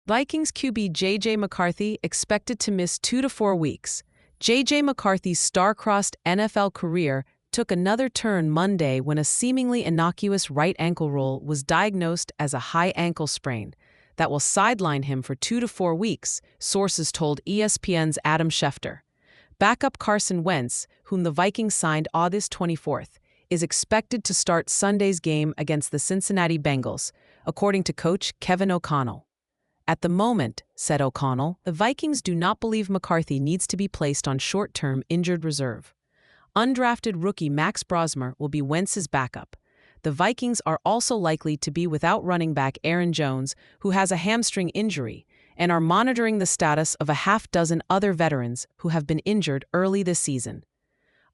Vikings QB J.J. McCarthy expected to miss 2 to 4 weeks. J.J. McCarthy's star-crossed NFL career took another turn Monday when a seemingly innocuous right ankle roll was diagnosed as a high ankle sprain that will sideline him for 2 to 4 weeks, sources told ESPN's Adam Schefter. Backup Carson Wentz, whom the Vikings signed August 24th, is expected to start Sunday's game against the Cincinnati Bengals, according to coach Kevin O'Connell. At the moment, said O'Connell, the Vikings do not believe McCarthy needs to be placed on short-term injured reserve. Undrafted rookie Max Brosmer will be Wentz's backup. The Vikings are also likely to be without running back Aaron Jones, who has a hamstring injury, and are monitoring the status of a half-dozen other veterans who have been injured early this season.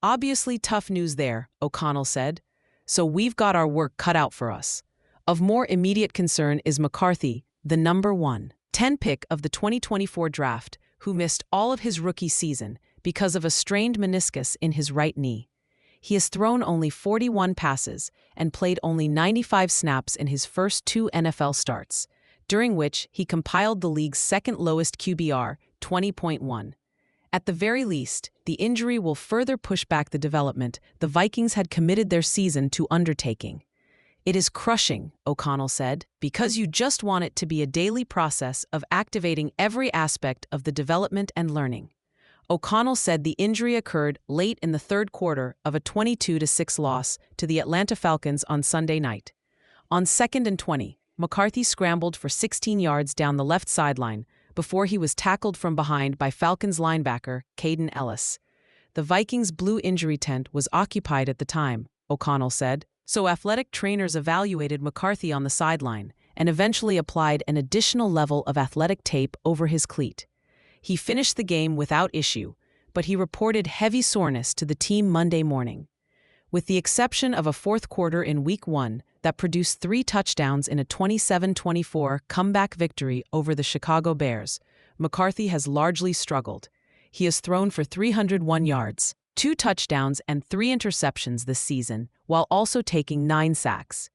Obviously tough news there, O'Connell said. So we've got our work cut out for us. Of more immediate concern is McCarthy, the number 110 pick of the 2024 draft, who missed all of his rookie season because of a strained meniscus in his right knee. He has thrown only 41 passes and played only 95 snaps in his first 2 NFL starts, during which he compiled the league's second lowest QBR, 20.1. At the very least, the injury will further push back the development the Vikings had committed their season to undertaking. It is crushing, O'Connell said, because you just want it to be a daily process of activating every aspect of the development and learning. O'Connell said the injury occurred late in the third quarter of a 22-6 loss to the Atlanta Falcons on Sunday night. On 2nd and 20, McCarthy scrambled for 16 yards down the left sideline before he was tackled from behind by Falcons linebacker Caden Ellis. The Vikings' blue injury tent was occupied at the time, O'Connell said, so athletic trainers evaluated McCarthy on the sideline and eventually applied an additional level of athletic tape over his cleat. He finished the game without issue, but he reported heavy soreness to the team Monday morning. With the exception of a fourth quarter in Week 1 that produced 3 touchdowns in a 27-24 comeback victory over the Chicago Bears, McCarthy has largely struggled. He has thrown for 301 yards, 2 touchdowns and 3 interceptions this season, while also taking 9 sacks.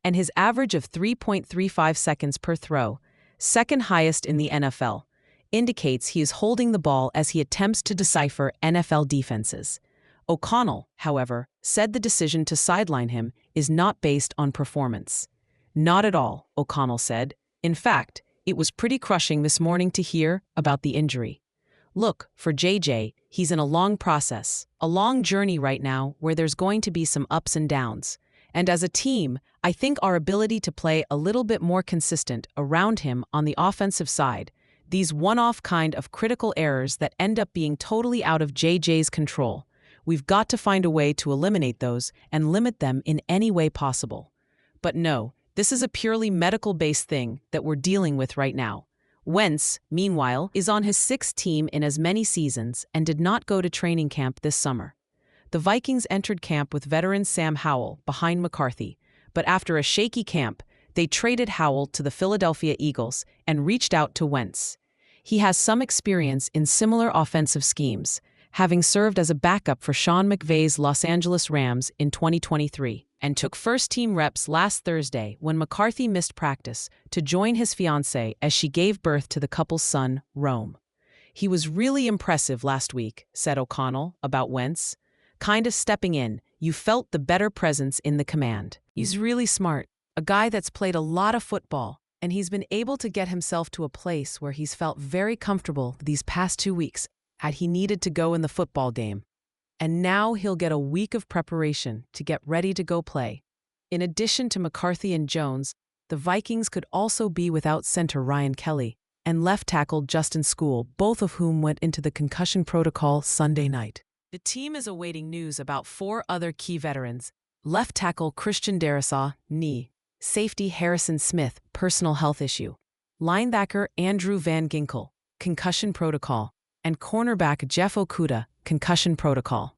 And his average of 3.35 seconds per throw, second highest in the NFL, indicates he is holding the ball as he attempts to decipher NFL defenses. O'Connell, however, said the decision to sideline him is not based on performance. Not at all, O'Connell said. In fact, it was pretty crushing this morning to hear about the injury. Look, for JJ, he's in a long process, a long journey right now where there's going to be some ups and downs. And as a team, I think our ability to play a little bit more consistent around him on the offensive side, these one-off kind of critical errors that end up being totally out of JJ's control, we've got to find a way to eliminate those and limit them in any way possible. But no, this is a purely medical-based thing that we're dealing with right now. Wentz, meanwhile, is on his 6th team in as many seasons and did not go to training camp this summer. The Vikings entered camp with veteran Sam Howell behind McCarthy, but after a shaky camp, they traded Howell to the Philadelphia Eagles and reached out to Wentz. He has some experience in similar offensive schemes, having served as a backup for Sean McVay's Los Angeles Rams in 2023, and took first-team reps last Thursday when McCarthy missed practice to join his fiancée as she gave birth to the couple's son, Rome. He was really impressive last week, said O'Connell about Wentz. Kind of stepping in, you felt the better presence in the command. He's really smart, a guy that's played a lot of football, and he's been able to get himself to a place where he's felt very comfortable these past 2 weeks had he needed to go in the football game. And now he'll get a week of preparation to get ready to go play. In addition to McCarthy and Jones, the Vikings could also be without center Ryan Kelly and left tackle Justin Skule, both of whom went into the concussion protocol Sunday night. The team is awaiting news about 4 other key veterans: left tackle Christian Darrisaw, knee; safety Harrison Smith, personal health issue; linebacker Andrew Van Ginkel, concussion protocol; and cornerback Jeff Okudah, concussion protocol.